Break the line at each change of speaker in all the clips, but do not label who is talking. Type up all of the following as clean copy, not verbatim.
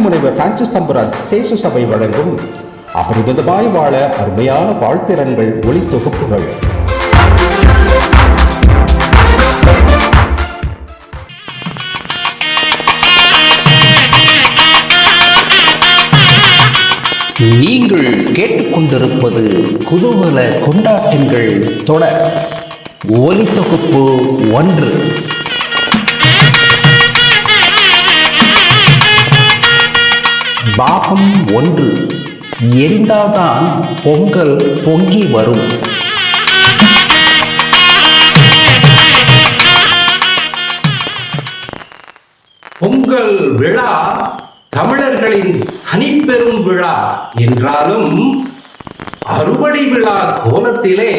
முனைவர் பிரான்சிஸ் தம்புரான் சேஷ சபை வழங்கும் அபரிமிதமாய் வாழ அருமையான வாழ்த்திறன்கள் ஒளி தொகுப்புகள்.
நீங்கள் கேட்டுக்கொண்டிருப்பது குதூகல கொண்டாட்டங்கள் தொடர் ஒலி தொகுப்பு 1. பாகம் 1. எரிந்தால்தான் பொங்கல் பொங்கி வரும்.
பொங்கல் விழா தமிழர்களின் தனிப்பெரும் விழா என்றாலும் அறுவடை விழா கோலத்திலே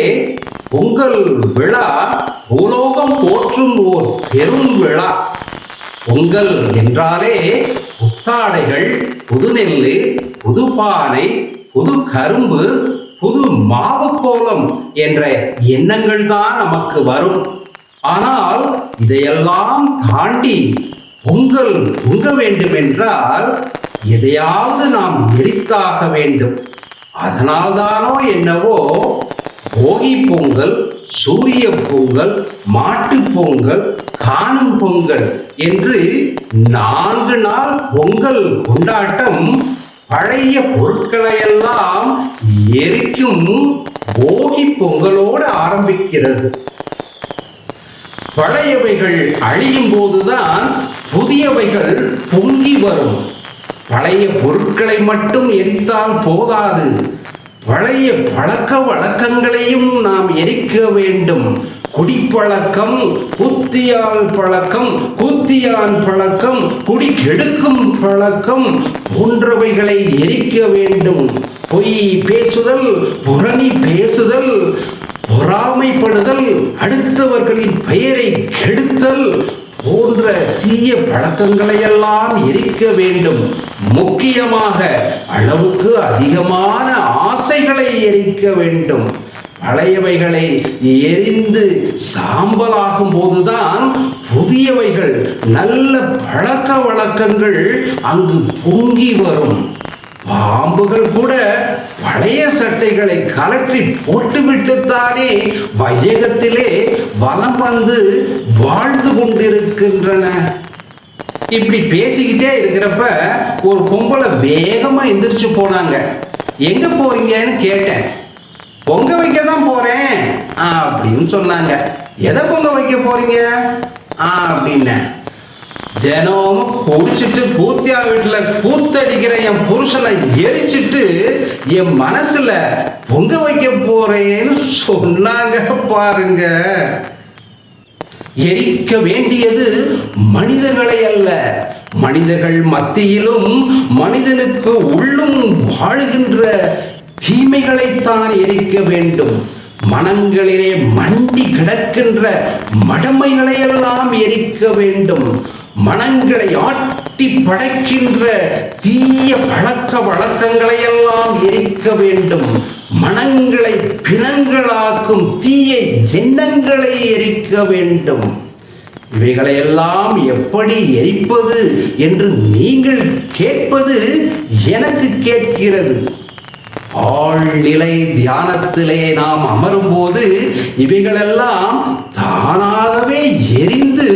பொங்கல் விழா பூலோகம் போற்றும் ஓர் பெரும் விழா. பொங்கல் என்றாலே புத்தாடைகள், புது நெல்லு, புது பானை, புது கரும்பு, புது மாவு கோலம் என்ற எண்ணங்கள் தான் நமக்கு வரும். ஆனால் இதையெல்லாம் தாண்டி பொங்கல் பொங்க வேண்டும் என்றால் எதையாவது நாம் எரித்தாக வேண்டும். அதனால்தானோ என்னவோ போகி பொங்கல், சூரிய பொங்கல், மாட்டு பொங்கல், காணும் பொங்கல் என்று 4 நாள் பொங்கல் கொண்டாட்டம் பழைய பொருட்களையெல்லாம் எரிக்கும் போகி பொங்கலோடு ஆரம்பிக்கிறது. பழையவைகள் அழியும் போதுதான் புதியவைகள் பொங்கி வரும். பழைய பொருட்களை மட்டும் எரித்தால் போதாது, பழைய பழக்க வழக்கங்களையும் நாம் எரிக்க வேண்டும். குடிப்பழக்கம், குத்தியால் பழக்கம், கூத்தியான் பழக்கம், குடி கெடுக்கும் பழக்கம் போன்றவைகளை எரிக்க வேண்டும். பொய் பேசுதல், புரணி பேசுதல், பொறாமைப்படுதல், அடுத்தவர்களின் பெயரை கெடுத்தல் போன்ற தீய பழக்கங்களையெல்லாம் எரிக்க வேண்டும். முக்கியமாக அளவுக்கு அதிகமான ஆசைகளை எரிக்க வேண்டும். பழையவைகளை எரிந்து சாம்பலாகும் போதுதான் புதியவைகள், நல்ல பழக்க வழக்கங்கள் அங்கு பொங்கி வரும். பாம்புகள் கூட பழைய சட்டைகளை கலற்றி போட்டுவிட்டுத்தானே வையகத்திலே வலம் வந்து வாழ்ந்து கொண்டிருக்கின்றன. இப்படி பேசிக்கிட்டே இருக்கிறப்ப ஒரு பொம்பளை வேகமா எந்திரிச்சு போனாங்க. எங்க போறீங்கன்னு கேட்டேன். பொங்க வைக்க தான் போறேன் அப்படின்னு சொன்னாங்க. எதை பொங்க வைக்க போறீங்க அப்படின்னு. தினமும் குடிச்சிட்டு கூத்தியா வீட்டுல கூத்தடிக்கிற என் புருஷனை எரிச்சிட்டு என் மனசுல பொங்க வைக்க போறேன்னு சொன்னாங்க பாருங்க. எரிக்க வேண்டியது மனிதர்களை அல்ல, மனிதர்கள் மத்தியிலும் மனிதனுக்கு உள்ளும் வாழுகின்ற தீமைகளைத்தான் எரிக்க வேண்டும். மனங்களிலே மண்டி கிடக்கின்ற மடமைகளையெல்லாம் எரிக்க வேண்டும். மனங்களை ஆட்டி படைக்கின்ற தீய பழக்க வழக்கங்களையெல்லாம் எரிக்க வேண்டும். மனங்களை பிணங்களாக்கும் தீய எண்ணங்களை எரிக்க வேண்டும். இவைகளையெல்லாம் எப்படி எரிப்பது என்று நீங்கள் கேட்பது எனக்கு கேட்கிறது. ஆழ்நிலை தியானத்திலே நாம் அமரும்போது இவைகளெல்லாம் தானாகவே எரிந்து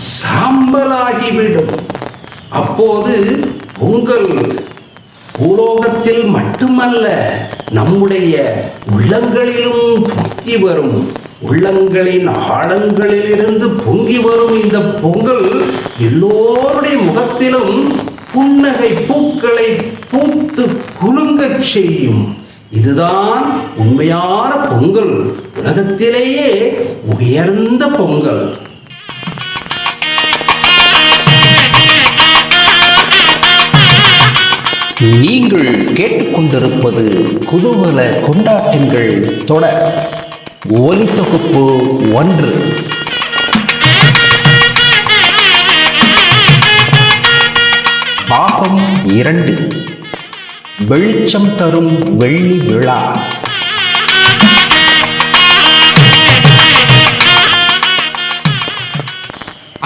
சாம்பலாகிவிடும். அப்போது பொங்கல் பூலோகத்தில் மட்டுமல்ல, நம்முடைய உள்ளங்களிலும் பொங்கி வரும். உள்ளங்களின் ஆழங்களிலிருந்து பொங்கி வரும் இந்த பொங்கல் எல்லோருடைய முகத்திலும் புன்னகை பூக்களை பூத்து குலுங்கச் செய்யும். இதுதான் உண்மையான பொங்கல், உலகத்திலேயே உயர்ந்த பொங்கல்.
நீங்கள் கேட்டுக்கொண்டிருப்பது குதூகல கொண்டாட்டங்கள் தொடர் ஒலி தொகுப்பு 1. பாகம் 2. வெளிச்சம் தரும் வெள்ளி விழா.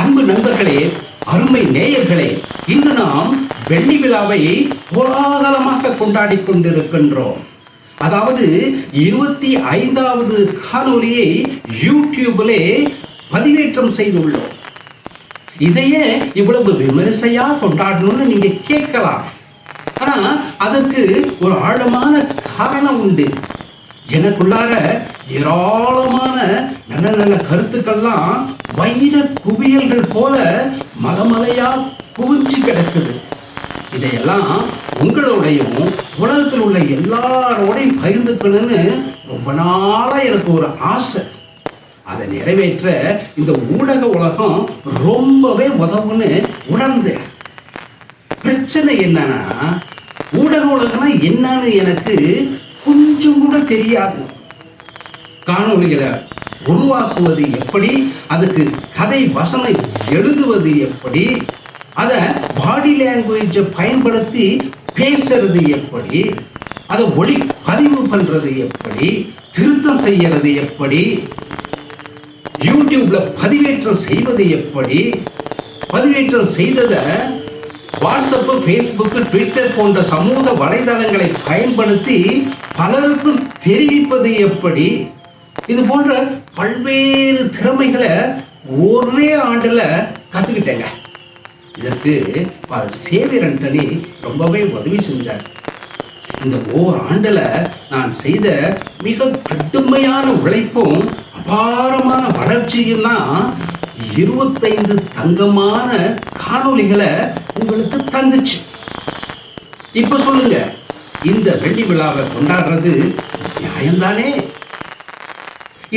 அன்பு நண்பர்களே, அருமை நேயர்களே, இன்று நாம் வெள்ளி விழாவை கோலாகலமாக கொண்டாடி கொண்டிருக்கின்றோம். அதாவது 25வது காணொளியை யூடியூபிலே பதிவேற்றம் செய்துள்ளோம். இதையே இவ்வளவு விமரிசையா கொண்டாடணும்னு நீங்க கேட்கலாம். ஆனா அதற்கு ஒரு ஆழமான காரணம் உண்டு. எனக்குள்ளார ஏராளமான நல்ல நல்ல கருத்துக்கள்லாம் வைர குவியல்கள் போல மலமலையா குவிஞ்சு கிடக்குது. இதையெல்லாம் உங்களோடையும் உலகத்தில் உள்ள எல்லாரோடையும் பகிர்ந்துக்கணும்னு ரொம்ப நாளா எனக்கு ஒரு ஆசை. அதை நிறைவேற்ற இந்த ஊடக உலகம் ரொம்பவே உதவுன்னு உணர்ந்தேன். பிரச்சனை என்னன்னா, ஊடக உலகம்னா என்னன்னு எனக்கு கொஞ்சம் கூட தெரியாது. காணொளிகளை உருவாக்குவது எப்படி, அதுக்கு கதை வசனம் எழுதுவது எப்படி, அதை பாடி லாங்குவேஜை பயன்படுத்தி பேசுறது எப்படி, அதை ஒளி பதிவு பண்றது எப்படி, திருத்தம் செய்யறது எப்படி, யூடியூப்ல பதிவேற்றம் செய்வது எப்படி, பதிவேற்றம் செய்ததை வாட்ஸ்அப், ஃபேஸ்புக், ட்விட்டர் போன்ற சமூக வலைதளங்களை பயன்படுத்தி பலருக்கும் தெரிவிப்பது எப்படி, இது போன்ற பல்வேறு திறமைகளை ஒரே ஆண்டுல கத்துக்கிட்டேங்க. இதற்கு சேவியர் ஆண்டனி ரொம்பவே உதவி செஞ்சார். இந்த ஓராண்டுல நான் செய்த மிக கடுமையான உழைப்பும் அபாரமான வளர்ச்சியும் தான் 25 தங்கமான காணொளிகளை உங்களுக்கு தந்துச்சு. இப்ப சொல்லுங்க, இந்த வெள்ளி விழாவை கொண்டாடுறது நியாயம்தானே?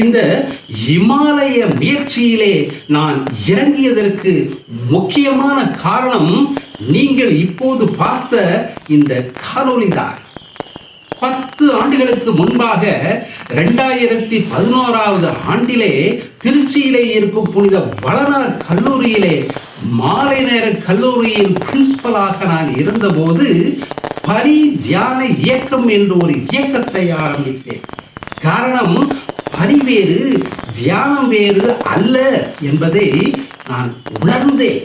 இந்த இமாலய முயற்சியிலே நான் இறங்கியதற்கு முக்கியமான காரணம் நீங்கள் இப்போது பார்த்த இந்த காணொளிதான். 10 ஆண்டுகளுக்கு முன்பாக 2011வது ஆண்டிலே திருச்சியிலே இருக்கும் புனித வளனார் கல்லூரியிலே மாலை நேர கல்லூரியின் பிரின்சிபலாக நான் இருந்தபோது பரி தியான இயக்கம் என்ற ஒரு இயக்கத்தை ஆரம்பித்தேன். காரணம், பரி வேறு தியானம் வேறு அல்ல என்பதை நான் உணர்ந்தேன்.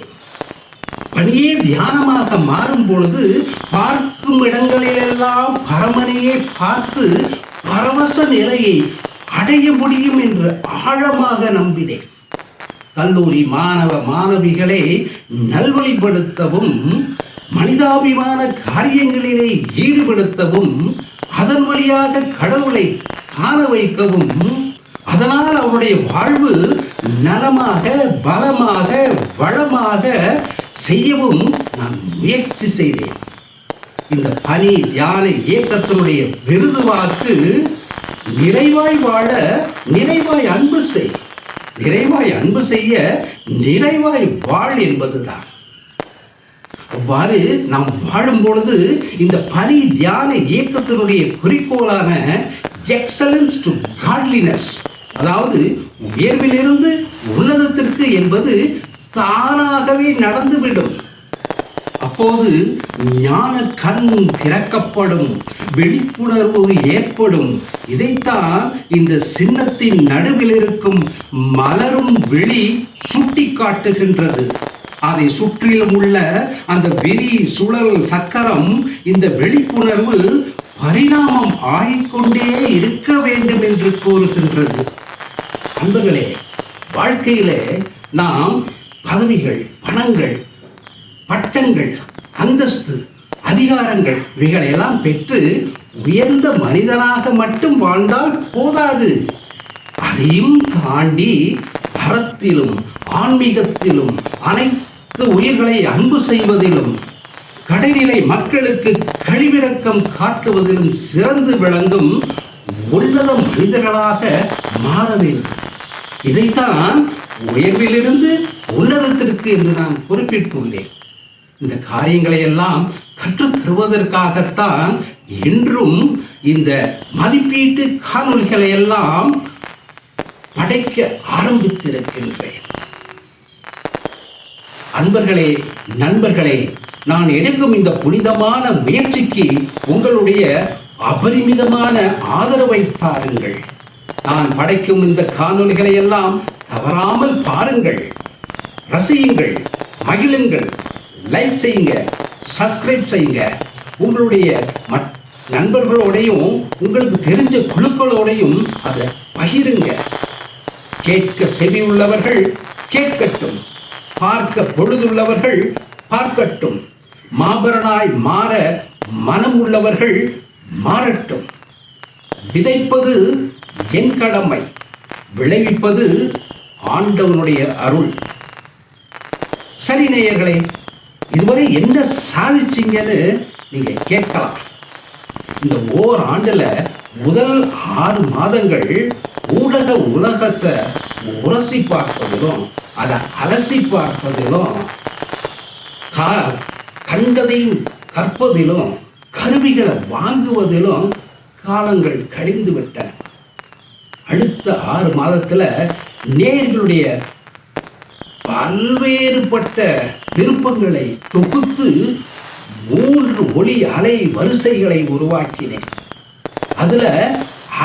பணியே தியானமாக மாறும் பொழுது பார்க்கும் இடங்களிலெல்லாம் பரமனையே பார்த்து பரவச நிலையை அடைய முடியும் என்று ஆழமாக நம்பினேன். கல்லூரி மாணவ மாணவிகளை நல்வழிப்படுத்தவும், மனிதாபிமான காரியங்களிலே ஈடுபடுத்தவும், அதன் வழியாக கடவுளை காண வைக்கவும், அதனால் அவருடைய வாழ்வு நலமாக, பலமாக, வளமாக செய்யவும் நான் முயற்சி செய்தேன். இந்த பணி தியான இயக்கத்தினுடைய விருது வாக்கு நிறைவாய் வாழ நிறைவாய் அன்பு செய், நிறைவாய் அன்பு செய்ய நிறைவாய் வாழ் என்பதுதான். அவ்வாறு நாம் வாழும் பொழுது இந்த பணி தியான இயக்கத்தினுடைய குறிக்கோளான எக்ஸலன்ஸ் டு காட்லினஸ், அதாவது உயர்விலிருந்து உன்னதத்திற்கு என்பது தானாகவே நடந்துவிடும். அப்போது ஞான கண் திறக்கப்படும், விழிப்புணர்வு ஏற்படும். இதைத்தான் இந்த சின்னத்தின் நடுவில் இருக்கும் மலரும் விழி சுட்டி காட்டுகின்றது. அதை சுற்றிலும் உள்ள அந்த விரி சுழல் சக்கரம் இந்த விழிப்புணர்வு பரிணாமம் ஆகிக்கொண்டே இருக்க வேண்டும் என்று கூறுகின்றது. அன்பர்களே, வாழ்க்கையில நாம் பதவிகள், பணங்கள், பட்டங்கள், அந்தஸ்து, அதிகாரங்கள் இவைகளெல்லாம் பெற்று உயர்ந்த மனிதனாக மட்டும் வாழ்ந்தால் போதாது. அதையும் தாண்டி அறத்திலும் ஆன்மீகத்திலும் அனைத்து உயிர்களை அன்பு செய்வதிலும் கடைநிலை மக்களுக்கு கழிவிறக்கம் காட்டுவதிலும் சிறந்து விளங்கும் உன்னத மனிதர்களாக மாற வேண்டும். இதைத்தான் உயர்விலிருந்து உன்னதத்திற்கு என்று நான் குறிப்பிட்டுள்ளேன். இந்த காரியங்களை எல்லாம் கற்றுத் தருவதற்காகத்தான் இன்றும் இந்த மதிப்பீட்டு காணொளிகளை எல்லாம் படைக்க ஆரம்பித்திருக்கின்றேன். அன்பர்களே, நண்பர்களே, நான் எடுக்கும் இந்த புனிதமான முயற்சிக்கு உங்களுடைய அபரிமிதமான ஆதரவை தாருங்கள். நான் படைக்கும் இந்த காணொளிகளை எல்லாம் தவறாமல் பாருங்கள், ரசியுங்கள், மகிழுங்கள், லைக் செய்யுங்க, சப்ஸ்கிரைப் செய்யுங்க. உங்களுடைய நண்பர்களோடையும் உங்களுக்கு தெரிஞ்ச குழுக்களோடையும் அதை பகிருங்க. கேட்க செவி உள்ளவர்கள் கேட்கட்டும், பார்க்க பொழுதுள்ளவர்கள் பார்க்கட்டும். மாபரனாய் மாற மனம் உள்ளவர்கள் மாறட்டும். விதைப்பது என் கடமை, விளைவிப்பது ஆண்டவனுடைய அருள். சரி நேயர்களே, இதுவரை என்ன சாதிச்சிங்கன்னு நீங்க கேட்கலாம். இந்த ஓராண்டுல முதல் 6 மாதங்கள் ஊடக உலகத்தை உரசி பார்ப்பதிலும் அதை அலசி பார்ப்பதிலும் கண்டதையும் கற்பதிலும் கருவிகளை வாங்குவதிலும் காலங்கள் கழிந்து விட்டன. அடுத்த 6 மாதத்துல நேயர்களுடைய பல்வேறுபட்ட விருப்பங்களை தொகுத்து 3 ஒளி அலை வரிசைகளை உருவாக்கினேன். அதுல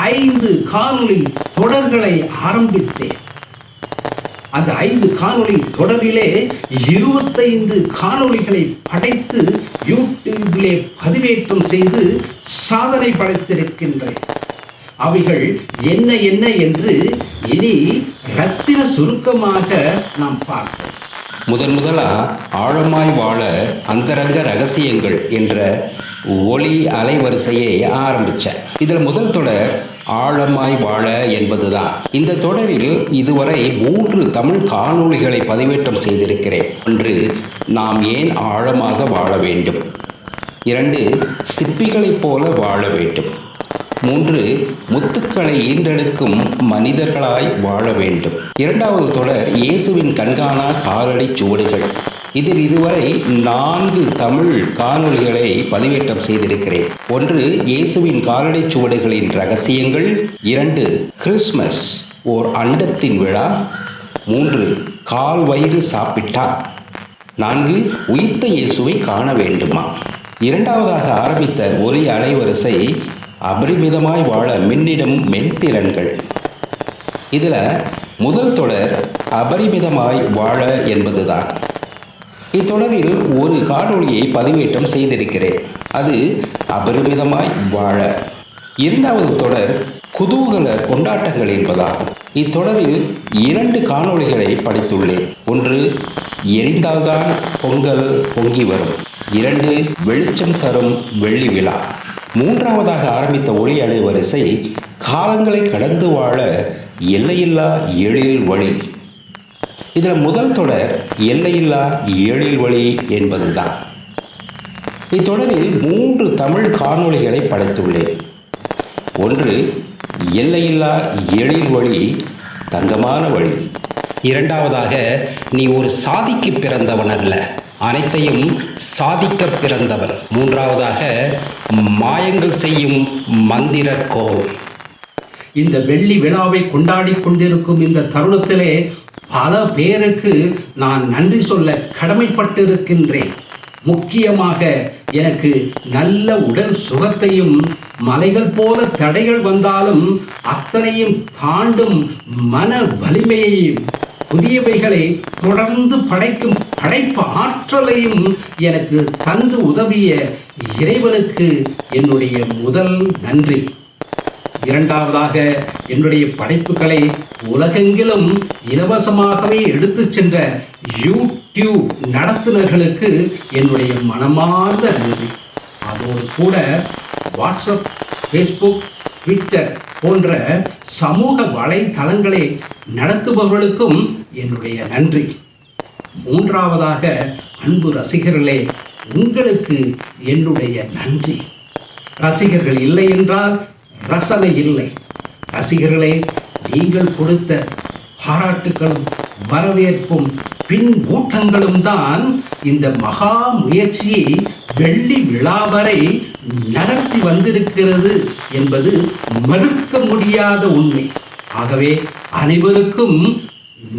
5 காணொளி தொடர்களை ஆரம்பித்தேன். அந்த 5 காணொளி தொடரிலே 25 காணொளிகளை படைத்து யூடியூபிலே பதிவேற்றம் செய்து சாதனை படைத்திருக்கின்றேன். அவைகள் என்ன என்ன என்று இனி ரத்தின சுருக்கமாக நாம் பார்ப்போம்.
முதலா ஆழமாய் வாழ அந்தரங்க ரகசியங்கள் என்ற ஒளி அலைவரிசையை ஆரம்பித்தேன். இதில் முதல் தொடர் ஆழமாய் வாழ என்பதுதான். இந்த தொடரில் இதுவரை 3 தமிழ் காணொளிகளை பதிவேற்றம் செய்திருக்கிறேன். 1, நாம் ஏன் ஆழமாக வாழ வேண்டும். 2, சிற்பிகளைப் போல வாழ வேண்டும். 3, முத்துக்களை ஈன்றெடுக்கும் மனிதர்களாய் வாழ வேண்டும். 2வது தொடர் இயேசுவின் கண்காணா காலடி சுவடுகள். இதில் இதுவரை 4 தமிழ் காணொளிகளை பதிவேற்றம் செய்திருக்கிறேன். 1, இயேசுவின் காலடி சுவடுகளின் ரகசியங்கள். 2, கிறிஸ்மஸ் ஓர் அண்டத்தின் விழா. 3, கால் வயிறு சாப்பிட்டா. 4, உயிர்த்த இயேசுவை காண வேண்டுமா. 2வதாக ஆரம்பித்த ஒரே அலைவரிசை அபரிமிதமாய் வாழ மின்னிடும் மென்திறன்கள். இதில் முதல் தொடர் அபரிமிதமாய் வாழ என்பதுதான். இத்தொடரில் ஒரு காணொளியை பதிவேற்றம் செய்திருக்கிறேன். அது அபரிமிதமாய் வாழ. 2வது தொடர் குதூகல கொண்டாட்டங்கள் என்பதாகும். இத்தொடரில் 2 காணொளிகளை படித்துள்ளேன். 1, எரிந்தால்தான் பொங்கல் பொங்கி வரும். 2, வெளிச்சம் தரும் வெள்ளி விழா. 3வதாக ஆரம்பித்த ஒளி அலை வரிசை காலங்களை கடந்து வாழ எல்லையில்லா எழில் வழி. இதில் முதல் தொடர் எல்லையில்லா எழில் வழி என்பதுதான். இத்தொடரில் 3 தமிழ் காணொளிகளை படைத்துள்ளேன். 1, எல்லையில்லா எழில் வழி தங்கமான வழி. 2வதாக நீ ஒரு சாதிக்கு பிறந்தவன் அல்ல, அனைத்தையும் சாதிக்க பிறந்தவன். 3வதாக மாயங்கள் செய்யும் மந்திரக்கோள்.
இந்த வெள்ளி விழாவை கொண்டாடி கொண்டிருக்கும் இந்த தருணத்திலே பல பேருக்கு நான் நன்றி சொல்ல கடமைப்பட்டிருக்கின்றேன். முக்கியமாக எனக்கு நல்ல உடல் சுகத்தையும், மலைகள் போல தடைகள் வந்தாலும் அத்தனையும் தாண்டும் மன வலிமையையும், புதியவைகளை தொடர்ந்து படைக்கும் படைப்பு ஆற்றலையும் எனக்கு தந்து உதவிய இறைவனுக்கு என்னுடைய முதல் நன்றி. 2வதாக என்னுடைய படைப்புகளை உலகெங்கிலும் இலவசமாகவே எடுத்து சென்ற யூடியூப் நடத்துனர்களுக்கு என்னுடைய மனமார்ந்த நன்றி. அதோடு கூட வாட்ஸ்அப், ஃபேஸ்புக், ட்விட்டர் போன்ற சமூக வலைதளங்களை நடத்துபவர்களுக்கும் என்னுடைய நன்றி. 3வதாக அன்பு ரசிகர்களே, உங்களுக்கு என்னுடைய நன்றி. ரசிகர்கள் இல்லை என்றால் ரசனை இல்லை. ரசிகர்களே, நீங்கள் கொடுத்த பாராட்டுகளும் வரவேற்பும் பின் ஊட்டங்களும் தான் இந்த மகா முயற்சியை வெள்ளி விழா வரை நகர்த்தி வந்திருக்கிறது என்பது மறுக்க முடியாத உண்மை. ஆகவே அனைவருக்கும்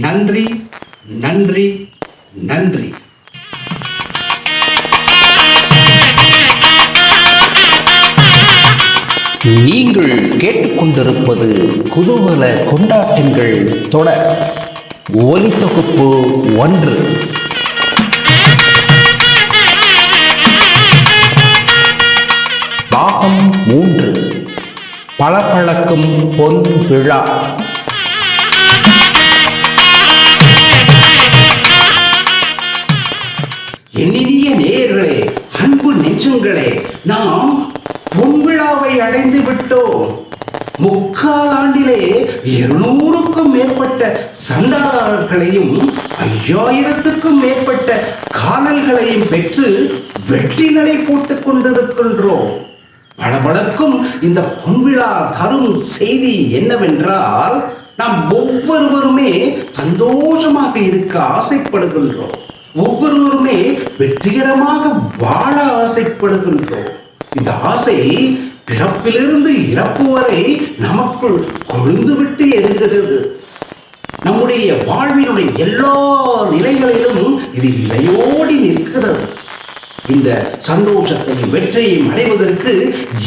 நன்றி, நன்றி, நன்றி.
நீங்கள் கேட்டுக்கொண்டிருப்பது குதூகல கொண்டாட்டங்கள் தொடர் ஒலி தொகுப்பு 1. பளபளக்கும் பொன் விழா.
இனிய நேயர்களே, அன்பு நெஞ்சங்களே, நாம் பொன்விழாவை அடைந்து விட்டோம். 3/4 ஆண்டிலே 200க்கும் மேற்பட்ட சந்தாதாரர்களையும் 5000க்கும் மேற்பட்ட காணல்களையும் பெற்று வெற்றி நடை போட்டுக் கொண்டிருக்கின்றோம். பளபளக்கும் இந்த பொன்விழா தரும் செய்தி என்னவென்றால், நாம் ஒவ்வொருவருமே சந்தோஷமாக இருக்க ஆசைப்படுகின்றோம். ஒவ்வொருவருமே வெற்றிகரமாக வாழ ஆசைப்படுகின்றோம். இந்த ஆசை பிறப்பிலிருந்து இறப்பு வரை நமக்குள் கொழுந்துவிட்டு எரிகிறது. நம்முடைய வாழ்வினுடைய எல்லா நிலைகளிலும் இது இலையோடி நிற்கிறது. இந்த சந்தோஷத்தையும் வெற்றியையும் அடைவதற்கு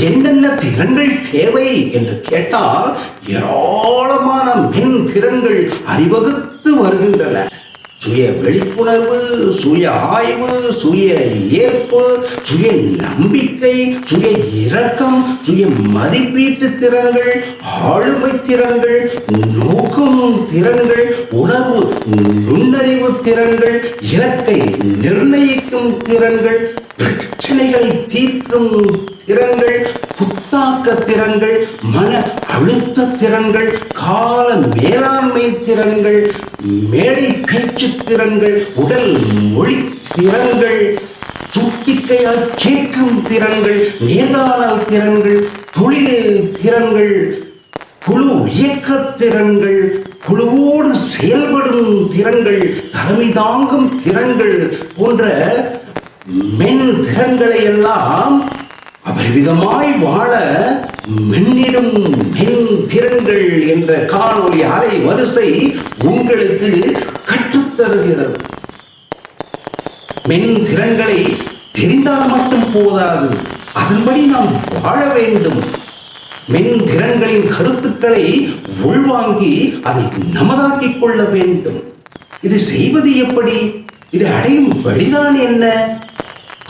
என்னென்ன திறன்கள் தேவை என்று கேட்டால், ஏராளமான மென் திறன்கள் அணிவகுத்து வருகின்றன. சுய விழிப்புணர்வு, சுய ஆய்வு, சுய ஏற்பு, சுய நம்பிக்கை, சுய இரக்கம், சுய மதிப்பீட்டு திறன்கள், ஆளுமை திறன்கள், நோக்கும் திறன்கள், உணர்வு நுண்ணறிவு திறன்கள், இலக்கை நிர்ணயிக்கும் திறன்கள், பிரச்சனைகளை தீர்க்கும் திறன்கள், புத்தாக்க திறன்கள், மன அழுத்த திறன்கள், கால மேலாண்மை திறன்கள், மேடை பேச்சு திறன்கள், உடல் மொழி திறன்கள், சுட்டிக்கையால் கேட்கும் திறன்கள், நேர்காணல் திறன்கள், தொழில் திறன்கள், குழு இயக்க திறன்கள், குழுவோடு செயல்படும் திறன்கள், தலைமை தாங்கும் திறன்கள் போன்ற மென் திறன்களை எல்லாம் அபரிவிதமாய் வாழ மென்னிடும் மென் திறன்கள் என்ற காணொளி அலை வரிசை உங்களுக்கு கற்றுத்தருகிறது. மென் திறன்களை தெரிந்தால் மட்டும் போதாது, அதன்படி நாம் வாழ வேண்டும். மென் திறன்களின் கருத்துக்களை உள்வாங்கி அதை நமதாக்கிக் கொள்ள வேண்டும். இது செய்வது எப்படி? இது அடையும் வழிதான் என்ன?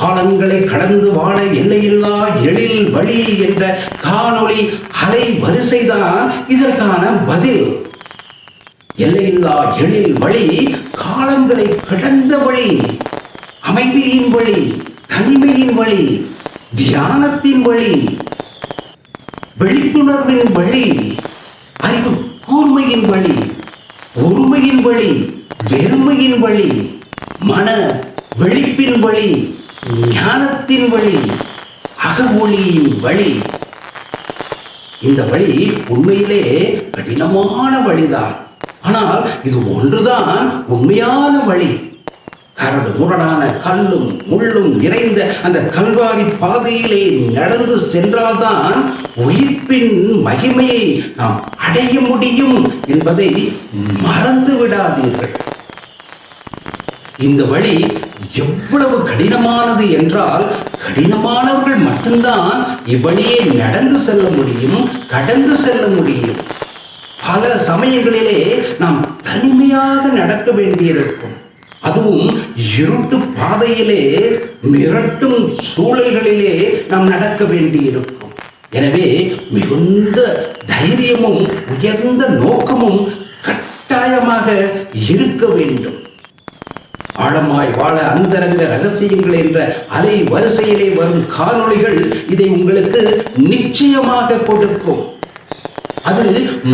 காலங்களை கடந்து வாழ எல்லையில்லா எழில் வழி என்ற காணொளி அலை வரிசைதான் இதற்கான பதில். எல்லையில்லா எழில் வழி காலங்களை கடந்த வழி, அமைதியின் வழி, தனிமையின் வழி, தியானத்தின் வழி, விழிப்புணர்வின் வழி, அறிவு கூர்மையின் வழி, ஒருமையின் வழி, வெறுமையின் வழி, மன வெளிப்பின் வழி, ஞானத்தின் வழி, அகமொழியின் வழி. இந்த வழி உண்மையிலே கடினமான வழிதான். ஆனால் இது ஒன்றுதான் உண்மையான வழி. கரடு முரடான கல்லும் முள்ளும் நிறைந்த அந்த கல்வாரி பாதையிலே நடந்து சென்றால்தான் உயிர்ப்பின் மகிமையை நாம் அடைய முடியும் என்பதை மறந்து விடாதீர்கள். இந்த வழி எவ்வளவு கடினமானது என்றால், கடினமானவர்கள் மட்டும்தான் இவ்வழியே நடந்து செல்ல முடியும், கடந்து செல்ல முடியும். பல சமயங்களிலே நாம் தனிமையாக நடக்க வேண்டியிருக்கும். அதுவும் இருட்டு பாதையிலே, மிரட்டும் சூழல்களிலே நாம் நடக்க வேண்டியிருக்கும். எனவே மிகுந்த தைரியமும் உயர்ந்த நோக்கமும் கட்டாயமாக இருக்க வேண்டும். ஆழமாய் வாழ அந்தரங்க ரகசியங்கள் என்ற அலை வரிசையிலே வரும் காணொளிகள் இதை உங்களுக்கு நிச்சயமாக கொடுக்கும். அது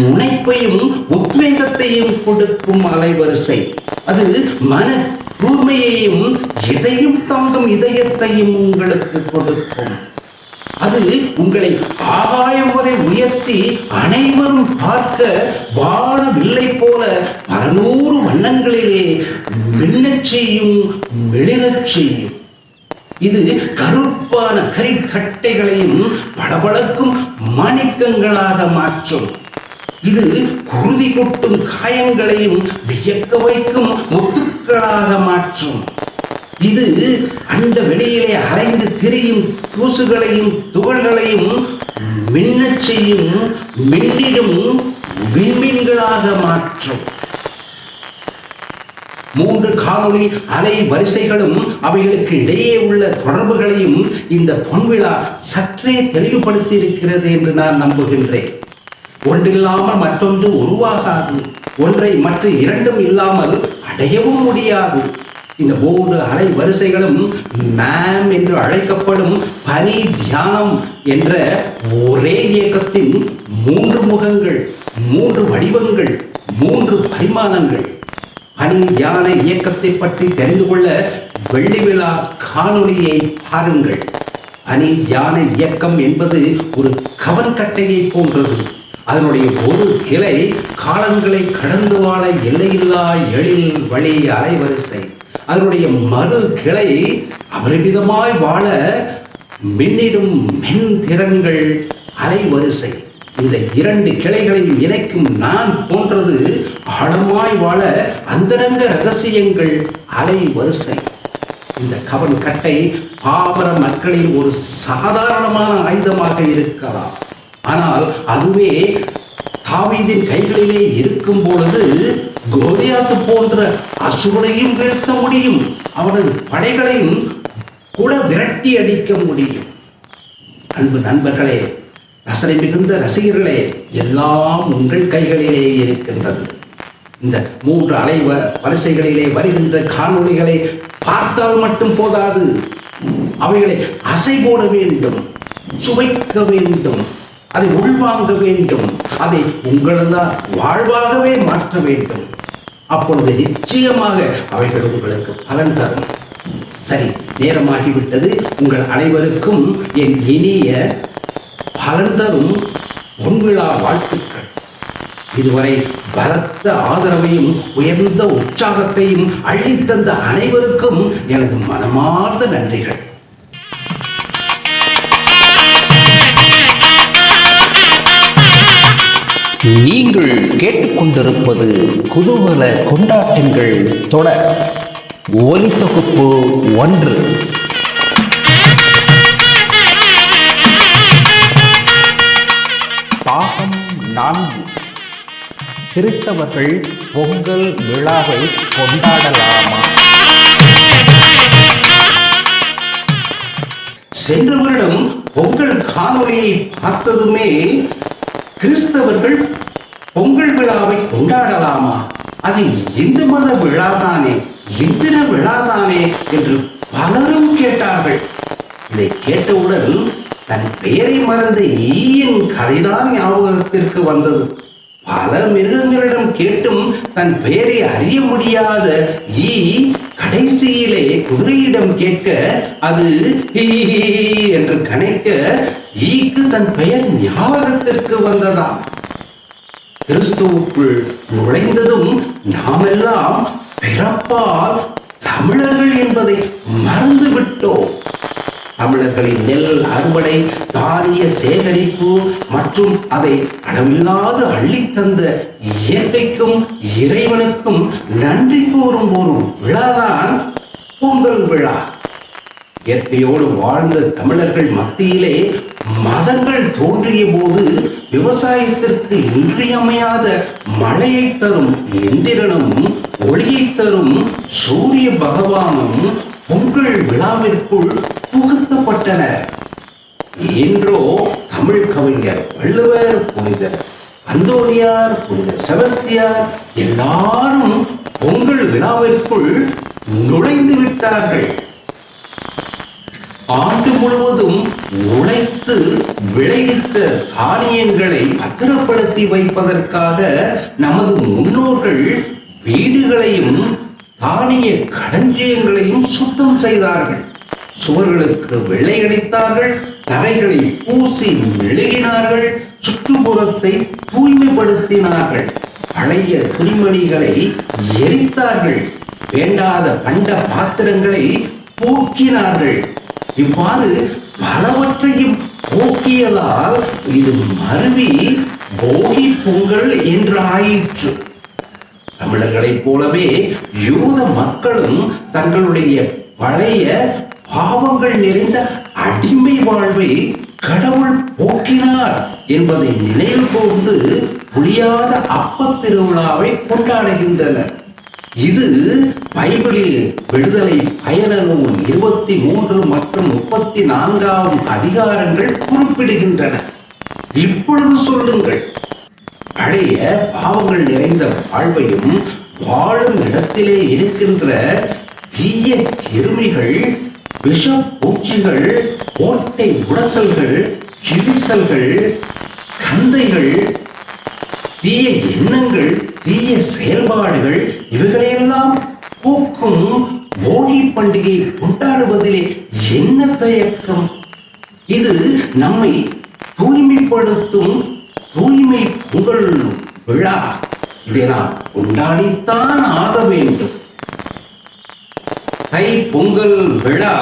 முனைப்பையும் உத்வேகத்தையும் கொடுக்கும் அலைவரிசை. அது மன கூர்மையையும் எதையும் தாங்கும் இதயத்தையும் உங்களுக்கு கொடுக்கும். அது உங்களை ஆகாயம் வரை உயர்த்தி அனைவரும் பார்க்க வான வில்லை போல 600 வண்ணங்களிலே மின்னச் செய்யும், மிளிரச் செய்யும். இது கருப்பான கரிக்கட்டைகளையும் பளபளக்கும் மாணிக்கங்களாக மாற்றும். இது குருதி கொட்டும் காயங்களையும் வியக்க வைக்கும் முத்துக்களாக மாற்றும். இது அண்ட வெளியிலே அரைந்து திரியும் தூசுகளையும் துகள்களையும் மின்னச் செய்யும், மின்னிடும் விண்மீன்களாக மாற்றும். 3 காணொளி அலை வரிசைகளும் அவைகளுக்கு இடையே உள்ள தொடர்புகளையும் இந்த பொன்விழா சற்றே தெளிவுபடுத்தி இருக்கிறது என்று நான் நம்புகின்றேன். ஒன்றில்லாமல் மற்றொன்று உருவாகாது, ஒன்றை மற்ற இரண்டும் இல்லாமல் அடையவும் முடியாது. இந்த 3 அலை வரிசைகளும் மேம் என்று அழைக்கப்படும் பனி தியானம் என்ற ஒரே இயக்கத்தின் 3 முகங்கள், 3 வடிவங்கள், 3 பரிமாணங்கள். பனி தியான இயக்கத்தை பற்றி தெரிந்து கொள்ள வெள்ளி விழா காணொளியை பாருங்கள். பனி தியான இயக்கம் என்பது ஒரு கவன்கட்டையை போன்றது. அதனுடைய ஒரு கிளை காலங்களை கடந்து வாழ எல்லையில்லா எழில் வழி அலைவரிசை. அதனுடைய மறு கிளை அபரிமிதமாய் வாழ மின்னிடும் மென் திறன்கள் அலைவரிசை. இந்த 2 கிளைகளையும் இணைக்கும் நான் போன்றது ஆழமாய் வாழ அந்தரங்க ரகசியங்கள் அலைவரிசை. இந்த கவன் கட்டை பாமர மக்களின் ஒரு சாதாரணமான ஆயுதமாக இருக்கலாம். ஆனால் அதுவே தாவீதின் கைகளிலே இருக்கும் பொழுது கோலியாத்து போன்ற அசுரனையும் வீழ்த்த முடியும். அவனது படைகளையும் கூட விரட்டி அடிக்க முடியும். அன்பு நண்பர்களே, ரசனை மிகுந்த ரசிகர்களே, எல்லாம் உங்கள் கைகளிலே இருக்கின்றது. இந்த 3 அலை வரிசைகளிலே வருகின்ற காணொளிகளை பார்த்தால் மட்டும் போதாது, அவைகளை அசை போட வேண்டும், சுவைக்க வேண்டும், அதை உள்வாங்க வேண்டும், அதை உங்களது வாழ்வாகவே மாற்ற வேண்டும். அப்பொழுது நிச்சயமாக அவைகள் உங்களுக்கு பலன் தரும். சரி, நேரமாகிவிட்டது. உங்கள் அனைவருக்கும் என் இனிய பலன் தரும் பொன்விழா வாழ்த்துக்கள். இதுவரை பலத்த ஆதரவையும் உயர்ந்த உற்சாகத்தையும் அள்ளித்தந்த அனைவருக்கும் எனது மனமார்ந்த நன்றிகள்.
நீங்கள் கேட்டுக்கொண்டிருப்பது குதூகல கொண்டாட்டங்கள் தொடர் ஒலித்தொகுப்பு 1. பாகம் 4. கிறிஸ்தவர்கள் பொங்கல் விழாவை கொண்டாடலாமா?
சென்ற வருடம் பொங்கல் காணொளியை பார்த்ததுமே கிறிஸ்தவர்கள் பொங்கல் விழாவை கொண்டாடலாமா, அது இந்து மத விழாதானே, இந்திர விழாதானே என்று பலரும் கேட்டார்கள். இதை கேட்டவுடன் தன் பெயரை மறந்த ஈயின் கதைதான் ஞாபகத்திற்கு வந்தது. பல மிருகங்களிடம் கேட்டும் தன் பெயரை அறிய முடியாத ஈ கடைசியிலே குதிரையிடம் கேட்க அது என்று கணைக்க ஈக்கு தன் பெயர் ஞாபகத்திற்கு வந்ததா. கிறிஸ்துவுக்குள் நுழைந்ததும் நாமெல்லாம் பிறப்பால் தமிழர்கள் என்பதை மறந்து விட்டோம். தமிழர்களின் நெல் அறுவடை, தானிய சேகரிப்பு மற்றும் அதை அளவில்லாது அள்ளித்தந்த இயற்கைக்கும் இறைவனுக்கும் நன்றி கூறும் ஒரு விழாதான் பொங்கல் விழா. இயற்கையோடு வாழ்ந்த தமிழர்கள் மத்தியிலே மதங்கள் தோன்றிய போது விவசாயத்திற்கு இன்றியமையாத மழையை தரும் இந்திரனும் ஒளியை தரும் சூரிய பகவானும் பொங்கல் விழாவிற்குள் புகுத்தப்பட்டனர். இன்றோ தமிழ் கவிஞர் வள்ளுவர், புனிதர் அந்தோனியார், புனிதர் செபஸ்தியார் எல்லாரும் பொங்கல் விழாவிற்குள் நுழைந்து விட்டார்கள். ஆண்டு முழுவதும் உழைத்து விளைவித்த தானியங்களை பத்திரப்படுத்தி வைப்பதற்காக நமது முன்னோர்கள் வீடுகளையும் தானிய களஞ்சியங்களையும் சுத்தம் செய்தார்கள். சுவர்களுக்கு வெள்ளை அடித்தார்கள், தரைகளை பூசி மெழுகினார்கள், சுற்றுப்புறத்தை தூய்மைப்படுத்தினார்கள், பழைய துணிமணிகளை எரித்தார்கள், வேண்டாத பண்ட பாத்திரங்களை போக்கினார்கள். இவ்வாறு பலவற்றையும் போக்கியதால் இது மருவி போகி பொங்கல் என்று ஆயிற்று. தமிழர்களைப் போலவே யூத மக்களும் தங்களுடைய பழைய பாவங்கள் நிறைந்த அடிமை வாழ்வை கடவுள் போக்கினார் என்பதை நினைவு கூர்ந்து புரியாத அப்பத் திருவிழாவை கொண்டாடுகின்றனர். இது பைபிளில் விடுதலை பயண நூல் 23 மற்றும் 34 அதிகாரங்கள் குறிப்பிடுகின்றன. இப்பொழுது சொல்லுங்கள், பழைய பாவங்கள் நிறைந்த வாழ்வையும் வாழும் இடத்திலே இருக்கின்ற தீய கிருமிகள், விஷ பூச்சிகள், ஓட்டை உடசல்கள், கிழிசல்கள், கந்தைகள், தீய எண்ணங்கள், தீய செயல்பாடுகள் இவைகளையெல்லாம் போக்கும் போகி பண்டிகை கொண்டாடுவதிலே என்ன தயக்கம்? இது நம்மை தூய்மைப்படுத்தும் தூய்மை பொங்கல் விழா. இதை நாம் கொண்டாடித்தான் ஆக வேண்டும். தை பொங்கல் விழா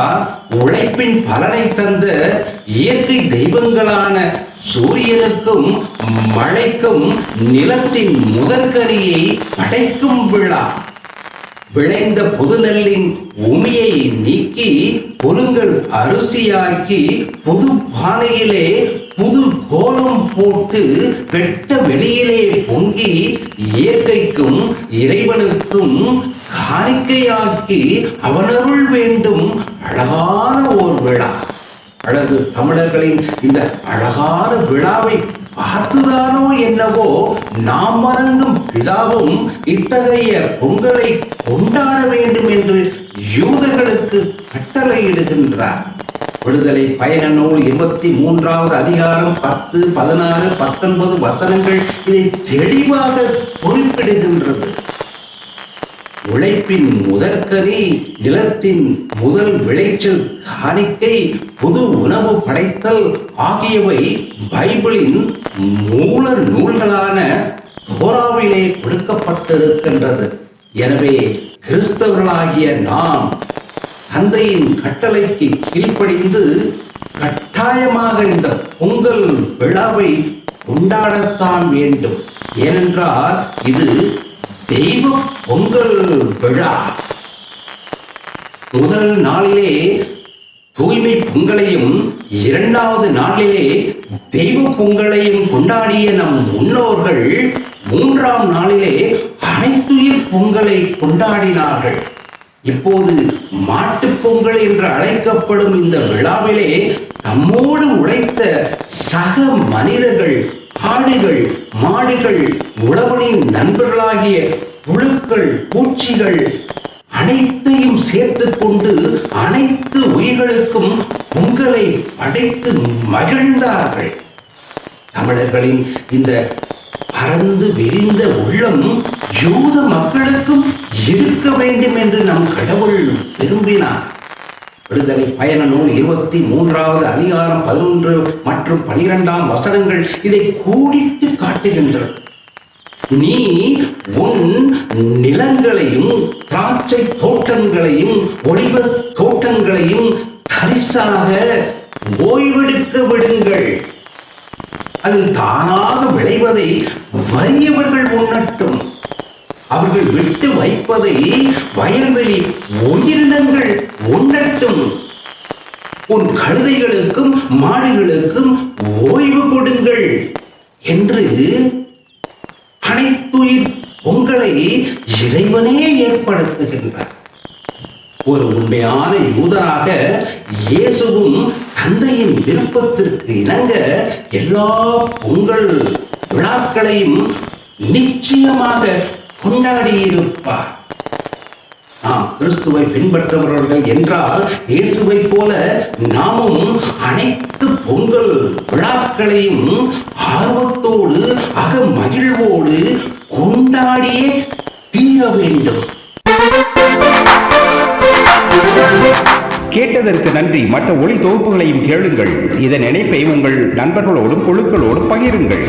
உழைப்பின் பலனை தந்த இயற்கை தெய்வங்களான சூரியனுக்கும் மழைக்கும் நிலத்தின் முதற்கனியை படைக்கும் விழா. விளைந்த புது நெல்லின் உமியை நீக்கி புலுங்கல் அரிசியாக்கி புது பானையிலே புது கோலம் போட்டு வெட்ட வெளியிலே பொங்கி இயற்கைக்கும் இறைவனுக்கும் காணிக்கையாக்கி அவனருள் வேண்டும் அழகான ஓர் விழா. அழகு தமிழர்களின் இந்த அழகான விழாவை பார்த்துதானோ என்னவோ நாம் வணங்கும் பிதாவும் இத்தகைய பொங்கலை கொண்டாட வேண்டும் என்று யூதர்களுக்கு கட்டளையிடுகின்றார். விடுதலை பயண நூல் 23 அதிகாரம் 10, 16, 19 வசனங்கள் இதை தெளிவாக குறிப்பிடுகின்றது. உழைப்பின் முதற்கனி, நிலத்தின் முதல் விளைச்சல் காணிக்கை, புது உணவு படைத்தல் ஆகியவை பைபிளின் மூல நூல்களான தோராவிலே கொடுக்கப்பட்டிருக்கின்றது. எனவே கிறிஸ்தவர்களாகிய நாம் தந்தையின் கட்டளைக்கு கீழ்ப்படிந்து கட்டாயமாக இந்த பொங்கல் விழாவை கொண்டாடத்தான் வேண்டும். ஏனென்றால் இது தெய்வ பொங்கல் விழா. முதல் நாளிலே தூய்மை பொங்கலையும் 2வது நாளிலே தெய்வ பொங்கலையும் கொண்டாடிய நம் முன்னோர்கள் 3ஆம் நாளிலே அனைத்துயிர் பொங்கலை கொண்டாடினார்கள். இப்போது மாட்டுப் பொங்கல் என்று அழைக்கப்படும் இந்த விழாவிலே தம்மோடு உழைத்த சக மனிதர்கள், ஆடுகள், மாடுகள், உழவனின் நண்பர்களாகிய புழுக்கள், பூச்சிகள் அனைத்தையும் சேர்த்து கொண்டு அனைத்து உயிர்களுக்கும் பொங்கலை படைத்து மகிழ்ந்தார்கள். தமிழர்களின் இந்த பறந்து விரிந்த உள்ளம் யூத மக்களுக்கும் இருக்க வேண்டும் என்று நம் கடவுள் விரும்பினார். விடுதலை பயண நூல் 23 அதிகாரம் 11 மற்றும் 12 வசனங்கள் இதை கூடிட்டு காட்டுகின்றது. நீ உன் நிலங்களையும் திராட்சை தோட்டங்களையும் ஒலிவ தோட்டங்களையும் தரிசாக ஓய்வெடுக்க விடுங்கள். அதில் தானாக விளைவதை வறியவர்கள் உண்ணட்டும். அவர்கள் விட்டு வைப்பதை வயல்வெளி உயிரினங்கள் உண்ணட்டும். உன் கழுதைகளுக்கும் மாடுகளுக்கும் ஓய்வு கொடுங்கள் என்று அனைத்துயிர் பொங்கலை இறைவனே ஏற்படுத்துகின்றார். ஒரு உண்மையான யூதராக இயேசுவும் தந்தையின் விருப்பத்திற்கு இணங்க எல்லா பொங்கல் விழாக்களையும் நிச்சயமாக கொண்டாடியிருப்பார். நாம் கிறிஸ்துவை பின்பற்றுபவர்கள் என்றால் இயேசுவை போல நாமும் அனைத்து பொங்கல் விழாக்களையும் ஆர்வத்தோடு மகிழ்வோடு கொண்டாடியே தீர வேண்டும்.
கேட்டதற்கு நன்றி. மற்ற ஒளி தொகுப்புகளையும் கேளுங்கள். இதன் இணைப்பை உங்கள் நண்பர்களோடும் குழுக்களோடும் பகிருங்கள்.